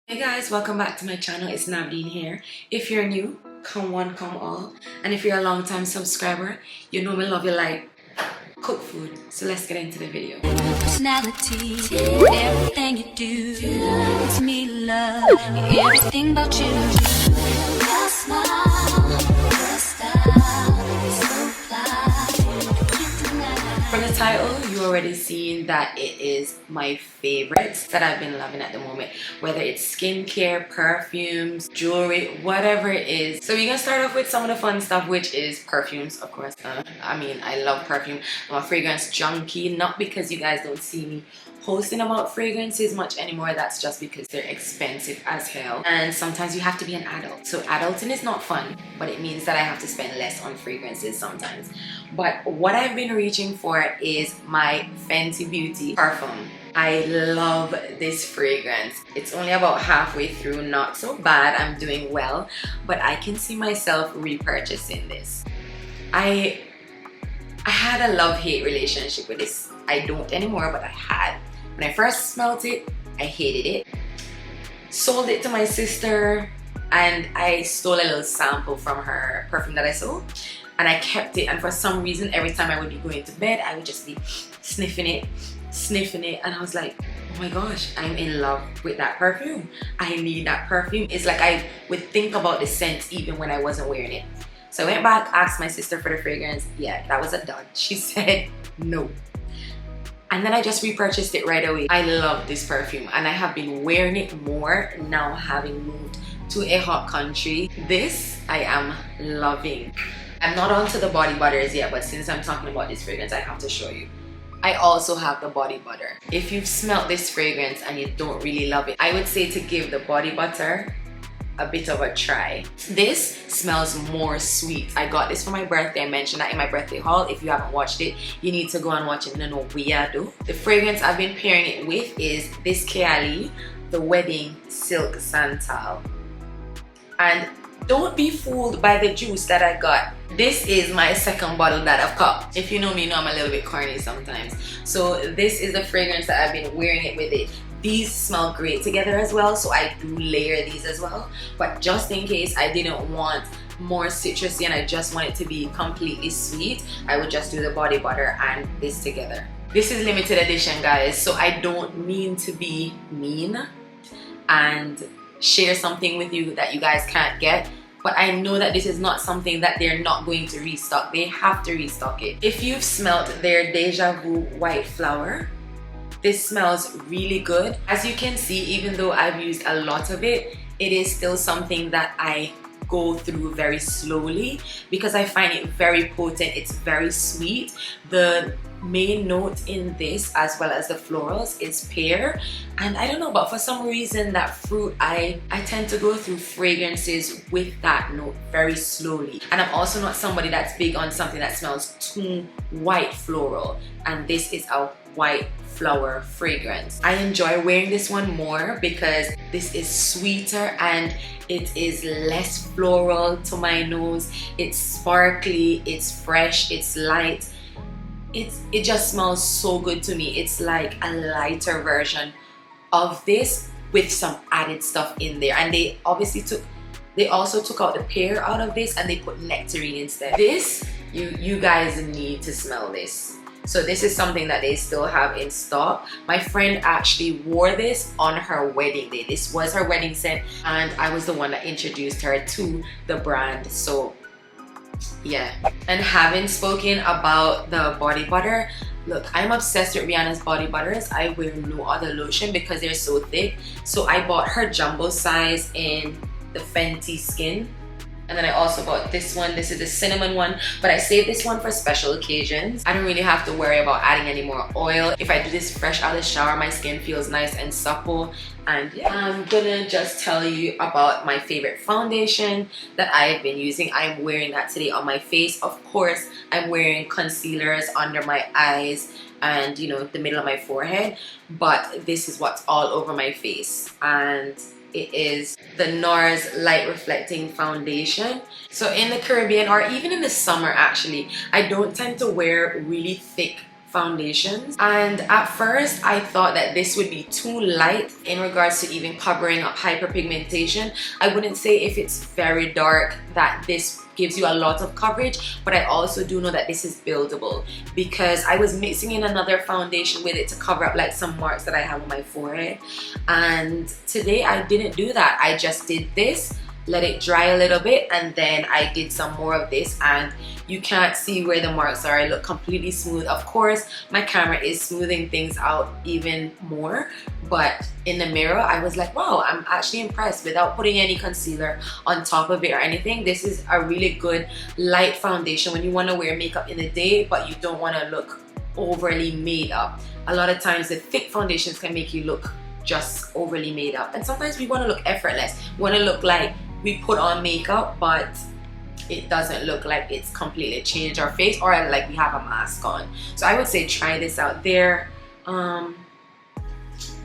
Hey guys, welcome back to my channel. It's Navdean here. If you're new, come one, come all. And if you're a long time subscriber, you know me love you like cook food. So let's get into the video. Personality, everything you do, it's me love, everything about you. Your smile, your style, so fly. From the title, you already seen that it is my favorites that I've been loving at the moment. Whether it's skincare, perfumes, jewelry, whatever it is. So we're gonna start off with some of the fun stuff, which is perfumes, of course. I love perfume. I'm a fragrance junkie, not because you guys don't see me posting about fragrances much anymore. That's just because they're expensive as hell, and sometimes you have to be an adult. So adulting is not fun, but it means that I have to spend less on fragrances sometimes. But what I've been reaching for is my Fenty Beauty perfume. I love this fragrance. It's only about halfway through, not so bad. I'm doing well, but I can see myself repurchasing this. I had a love-hate relationship with this. I don't anymore, but I had. When I first smelled it, I hated it. Sold it to my sister, and I stole a little sample from her perfume that I sold, and I kept it. And for some reason, every time I would be going to bed, I would just be sniffing it, and I was like, oh my gosh, I'm in love with that perfume. I need that perfume. It's like I would think about the scent even when I wasn't wearing it. So I went back, asked my sister for the fragrance. Yeah, that was a dud. She said no. And then I just repurchased it right away. I love this perfume, and I have been wearing it more now having moved to a hot country. This I am loving. I'm not onto the body butters yet, but since I'm talking about this fragrance, I have to show you. I also have the body butter. If you've smelled this fragrance and you don't really love it, I would say to give the body butter a bit of a try. This smells more sweet. I got this for my birthday. I mentioned that in my birthday haul. If you haven't watched it, you need to go and watch it. No weirdo. The fragrance I've been pairing it with is this Kayali, the Wedding Silk Santal. And don't be fooled by the juice that I got. This is my second bottle that I've got. If you know me, you know I'm a little bit corny sometimes. So this is the fragrance that I've been wearing it with it. These smell great together as well, so I do layer these as well. But just in case I didn't want more citrusy and I just want it to be completely sweet, I would just do the body butter and this together. This is limited edition, guys, so I don't mean to be mean and share something with you that you guys can't get. But I know that this is not something that they're not going to restock. They have to restock it. If you've smelled their Deja Vu White Flower, this smells really good. As you can see, even though I've used a lot of it, it is still something that I go through very slowly because I find it very potent. It's very sweet. The main note in this, as well as the florals, is pear, and I don't know, but for some reason that fruit, I tend to go through fragrances with that note very slowly. And I'm also not somebody that's big on something that smells too white floral, and this is a white flower fragrance. I enjoy wearing this one more because this is sweeter and it is less floral to my nose. It's sparkly, it's fresh, it's light. It just smells so good to me. It's like a lighter version of this with some added stuff in there. And they also took out the pear out of this and they put nectarine instead. This, you guys need to smell this. So this is something that they still have in stock. My friend actually wore this on her wedding day. This was her wedding scent, and I was the one that introduced her to the brand. So yeah. And having spoken about the body butter, look, I'm obsessed with Rihanna's body butters. I wear no other lotion because they're so thick. So I bought her jumbo size in the Fenty Skin. And then I also bought this one. This is the cinnamon one, but I saved this one for special occasions. I don't really have to worry about adding any more oil. If I do this fresh out of the shower, my skin feels nice and supple. And yeah, I'm gonna just tell you about my favorite foundation that I've been using. I'm wearing that today on my face. Of course, I'm wearing concealers under my eyes and the middle of my forehead, but this is what's all over my face, and it is the NARS Light Reflecting Foundation. So in the Caribbean, or even in the summer actually, I don't tend to wear really thick foundations, and at first I thought that this would be too light in regards to even covering up hyperpigmentation. I wouldn't say if it's very dark that this gives you a lot of coverage, but I also do know that this is buildable, because I was mixing in another foundation with it to cover up like some marks that I have on my forehead, and today I didn't do that. I just did this, let it dry a little bit, and then I did some more of this, and you can't see where the marks are. I look completely smooth. Of course, my camera is smoothing things out even more, but in the mirror, I was like, wow, I'm actually impressed without putting any concealer on top of it or anything. This is a really good light foundation when you want to wear makeup in the day, but you don't want to look overly made up. A lot of times, the thick foundations can make you look just overly made up, and sometimes we want to look effortless. We want to look like we put on makeup, but it doesn't look like it's completely changed our face, or like we have a mask on. So I would say try this out. Their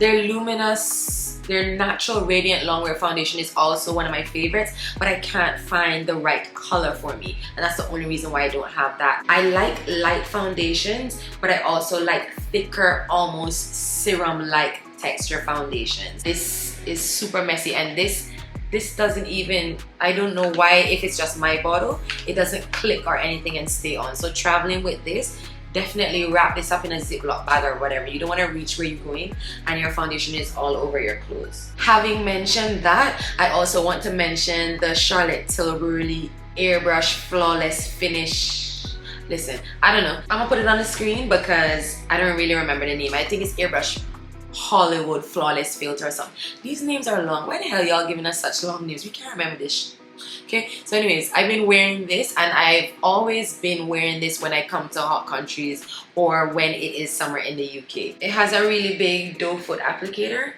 luminous, their natural radiant longwear foundation is also one of my favorites, but I can't find the right color for me, and that's the only reason why I don't have that. I like light foundations, but I also like thicker, almost serum-like texture foundations. This is super messy, and this doesn't even, I don't know why, if it's just my bottle, it doesn't click or anything and stay on. So traveling with this, definitely wrap this up in a Ziploc bag or whatever. You don't want to reach where you're going and your foundation is all over your clothes. Having mentioned that, I also want to mention the Charlotte Tilbury Airbrush Flawless Finish. Listen, I don't know. I'm gonna put it on the screen because I don't really remember the name. I think it's Airbrush Hollywood Flawless Filter or something. These names are long. Why the hell y'all giving us such long names? We can't remember this. Okay, so anyways, I've been wearing this, and I've always been wearing this when I come to hot countries or when it is summer in the UK. It has a really big doe foot applicator.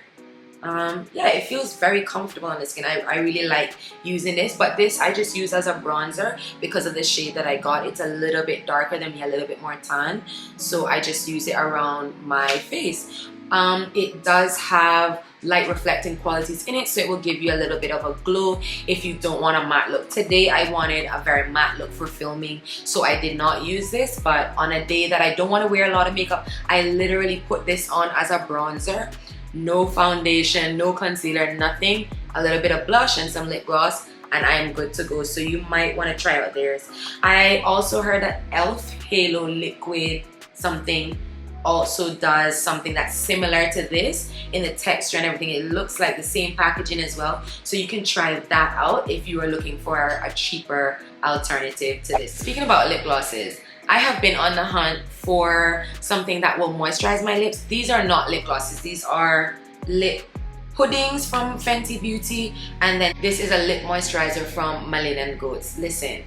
Yeah, it feels very comfortable on the skin. I really like using this, but this I just use as a bronzer because of the shade that I got. It's a little bit darker than me, a little bit more tan, so I just use it around my face. It does have light reflecting qualities in it, so it will give you a little bit of a glow if you don't want a matte look. Today I wanted a very matte look for filming, so I did not use this, but on a day that I don't want to wear a lot of makeup, I literally put this on as a bronzer. No foundation, no concealer, nothing. A little bit of blush and some lip gloss, and I am good to go. So you might want to try out theirs. I also heard that e.l.f. Halo Liquid something also does something that's similar to this in the texture and everything. It looks like the same packaging as well, so you can try that out if you are looking for a cheaper alternative to this. Speaking about lip glosses, I have been on the hunt for something that will moisturize my lips. These are not lip glosses, these are lip puddings from Fenty Beauty, and then this is a lip moisturizer from Malin & Goetz. Listen,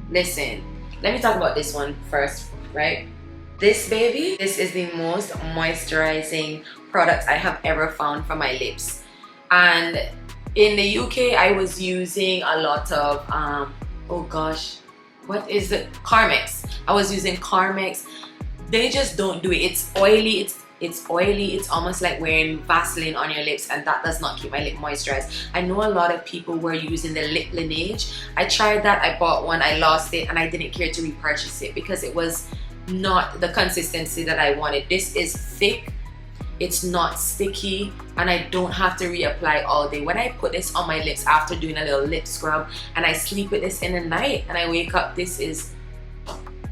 let me talk about this one first, right? This baby, this is the most moisturizing product I have ever found for my lips. And in the UK, I was using a lot of, oh gosh, what is it? Carmex. I was using Carmex. They just don't do it. It's oily, it's oily, it's almost like wearing Vaseline on your lips, and that does not keep my lip moisturized. I know a lot of people were using the Lip Lineage. I tried that, I bought one, I lost it, and I didn't care to repurchase it because it was not the consistency that I wanted. This is thick, it's not sticky, and I don't have to reapply all day. When I put this on my lips after doing a little lip scrub and I sleep with this in the night and I wake up, this is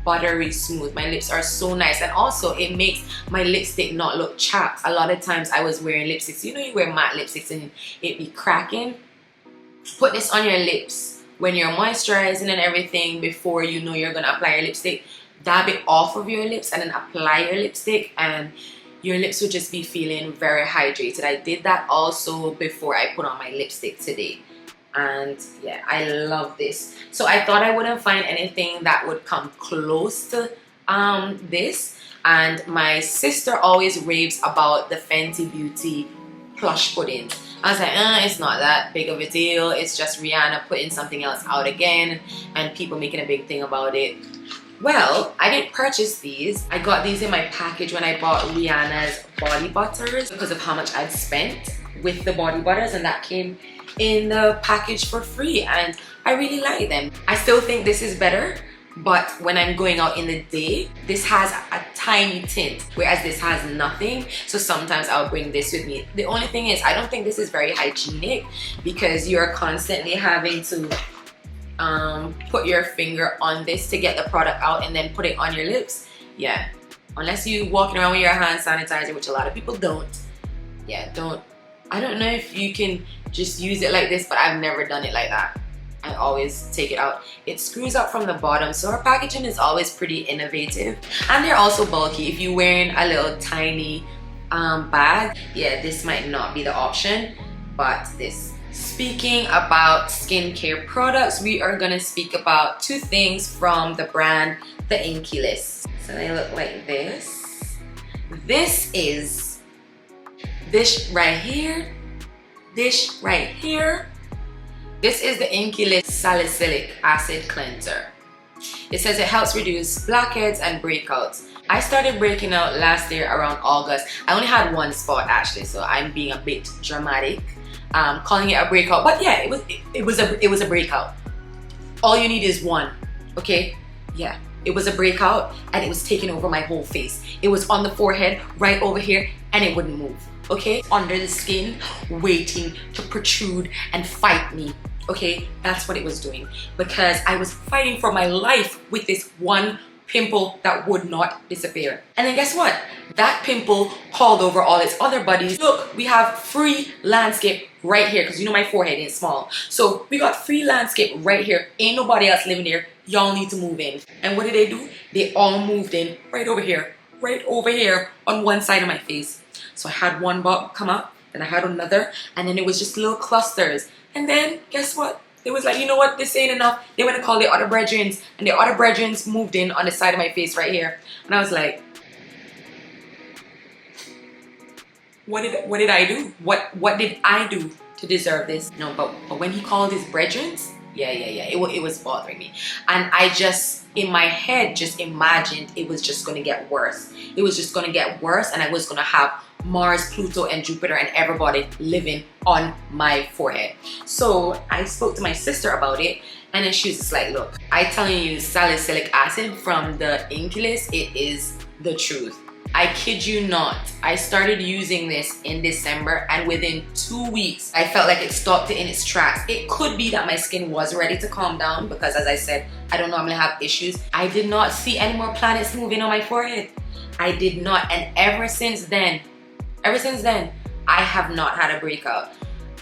buttery smooth. My lips are so nice, and also it makes my lipstick not look chapped. A lot of times I was wearing lipsticks, you know, you wear matte lipsticks and it be cracking. Put this on your lips when you're moisturizing and everything before you know you're gonna apply your lipstick. Dab it off of your lips and then apply your lipstick, and your lips will just be feeling very hydrated. I did that also before I put on my lipstick today, and yeah, I love this. So I thought I wouldn't find anything that would come close to this, and my sister always raves about the Fenty Beauty plush puddings. I was like, it's not that big of a deal. It's just Rihanna putting something else out again and people making a big thing about it. Well, I didn't purchase these. I got these in my package when I bought Rihanna's body butters because of how much I'd spent with the body butters, and that came in the package for free, and I really like them. I still think this is better, but when I'm going out in the day, this has a tiny tint, whereas this has nothing. So sometimes I'll bring this with me. The only thing is, I don't think this is very hygienic because you're constantly having to put your finger on this to get the product out and then put it on your lips. Yeah, unless you walking around with your hand sanitizer, which a lot of people don't. Yeah, I don't know if you can just use it like this, but I've never done it like that. I always take it out. It screws up from the bottom, so our packaging is always pretty innovative, and they're also bulky. If you're wearing a little tiny bag, yeah, this might not be the option, but this. Speaking about skincare products, we are gonna speak about two things from the brand The Inkey List. So they look like this. This is this right here. This right here. This is the Inkey List Salicylic Acid Cleanser. It says it helps reduce blackheads and breakouts. I started breaking out last year around August. I only had one spot actually, so I'm being a bit dramatic, calling it a breakout. But yeah, it was a breakout. All you need is one, okay? Yeah, it was a breakout and it was taking over my whole face. It was on the forehead, right over here, and it wouldn't move, okay? Under the skin, waiting to protrude and fight me. Okay, that's what it was doing, because I was fighting for my life with this one pimple that would not disappear. And then guess what? That pimple called over all its other buddies. Look, we have free landscape right here, because you know my forehead is small. So we got free landscape right here. Ain't nobody else living there. Y'all need to move in. And what did they do? They all moved in right over here on one side of my face. So I had one bob come up, then I had another, and then it was just little clusters. And then guess what? They was like, you know what, this ain't enough. They went to call the other brethrens, and the other brethrens moved in on the side of my face right here. And I was like, what did I do? What did I do to deserve this? No, but when he called his brethrens, yeah, it was bothering me. And I just, in my head, just imagined it was just gonna get worse. It was just gonna get worse, and I was gonna have Mars, Pluto, and Jupiter and everybody living on my forehead. So I spoke to my sister about it, and then she was just like, look, I telling you, salicylic acid from the Inkey List, it is the truth. I kid you not, I started using this in December, and within 2 weeks I felt like it stopped it in its tracks. It could be that my skin was ready to calm down, because as I said, I don't normally have issues. I did not see any more planets moving on my forehead. I did not, and ever since then, I have not had a breakout.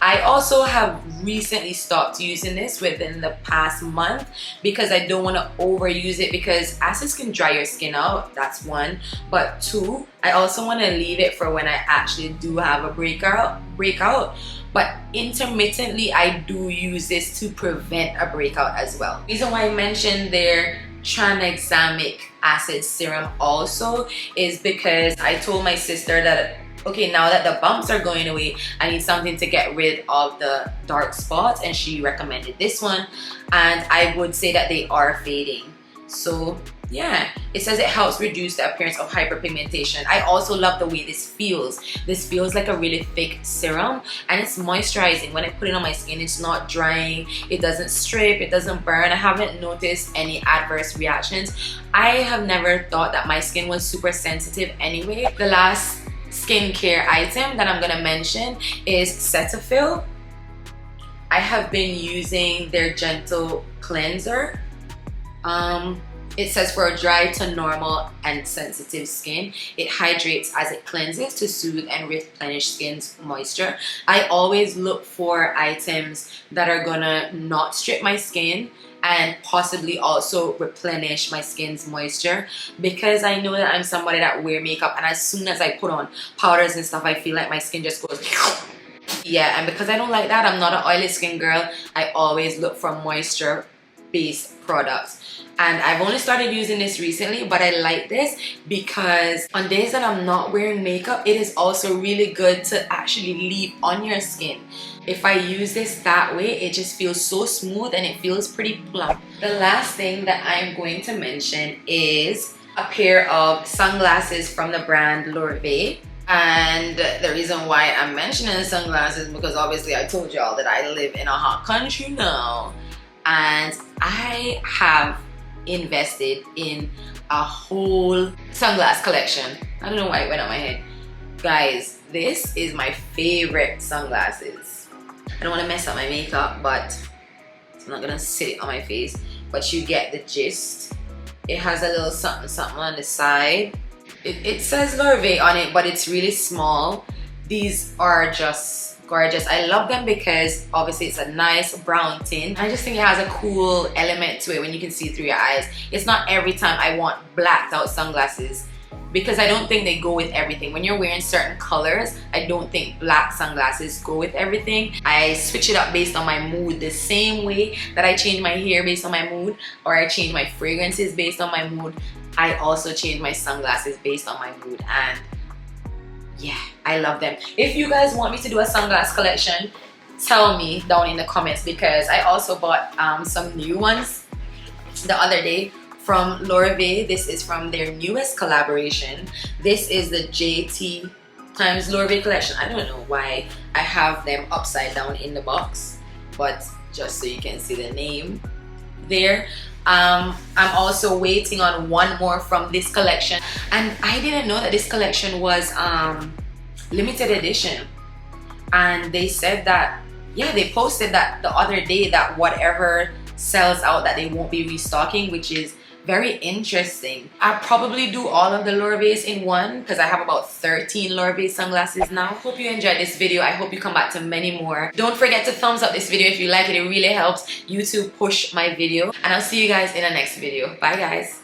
I also have recently stopped using this within the past month, because I don't want to overuse it, because acids can dry your skin out, that's one. But two, I also want to leave it for when I actually do have a breakout. But intermittently, I do use this to prevent a breakout as well. The reason why I mentioned their tranexamic acid serum also is because I told my sister that, okay, now that the bumps are going away, I need something to get rid of the dark spots, and she recommended this one, and I would say that they are fading. So yeah, it says it helps reduce the appearance of hyperpigmentation. I also love the way this feels. This feels like a really thick serum, and it's moisturizing. When I put it on my skin, it's not drying, it doesn't strip, it doesn't burn. I haven't noticed any adverse reactions. I have never thought that my skin was super sensitive anyway. The last skincare item that I'm gonna mention is Cetaphil. I have been using their gentle cleanser. It says for a dry to normal and sensitive skin, it hydrates as it cleanses to soothe and replenish skin's moisture. I always look for items that are gonna not strip my skin and possibly also replenish my skin's moisture, because I know that I'm somebody that wear makeup, and as soon as I put on powders and stuff, I feel like my skin just goes yeah. And because I don't like that, I'm not an oily skin girl, I always look for moisture based products. And I've only started using this recently, but I like this because on days that I'm not wearing makeup, it is also really good to actually leave on your skin. If I use this that way, it just feels so smooth and it feels pretty plump. The last thing that I'm going to mention is a pair of sunglasses from the brand Lorvay. And the reason why I'm mentioning the sunglasses is because obviously I told y'all that I live in a hot country now, and I have invested in a whole sunglass collection. I don't know why it went on my head. Guys, this is my favorite sunglasses. I don't want to mess up my makeup, but I'm not gonna sit it on my face, but you get the gist. It has a little something on the side. It says Lorve on it, but it's really small. These are just gorgeous. I love them because obviously it's a nice brown tint. I just think it has a cool element to it when you can see through your eyes. It's not every time I want blacked out sunglasses, because I don't think they go with everything. When you're wearing certain colors, I don't think black sunglasses go with everything. I switch it up based on my mood, the same way that I change my hair based on my mood, or I change my fragrances based on my mood. I also change my sunglasses based on my mood, and yeah, I love them. If you guys want me to do a sunglass collection, tell me down in the comments, because I also bought some new ones the other day from Lorve. This is from their newest collaboration. This is the JT times Lorve collection. I don't know why I have them upside down in the box, but just so you can see the name there. I'm also waiting on one more from this collection, and I didn't know that this collection was limited edition. And they said that, yeah, they posted that the other day, that whatever sells out, that they won't be restocking, which is very interesting. I'll probably do all of the Lorves in one, because I have about 13 Lorve sunglasses now. Hope you enjoyed this video. I hope you come back to many more. Don't forget to thumbs up this video if you like it. It really helps YouTube push my video. And I'll see you guys in the next video. Bye guys.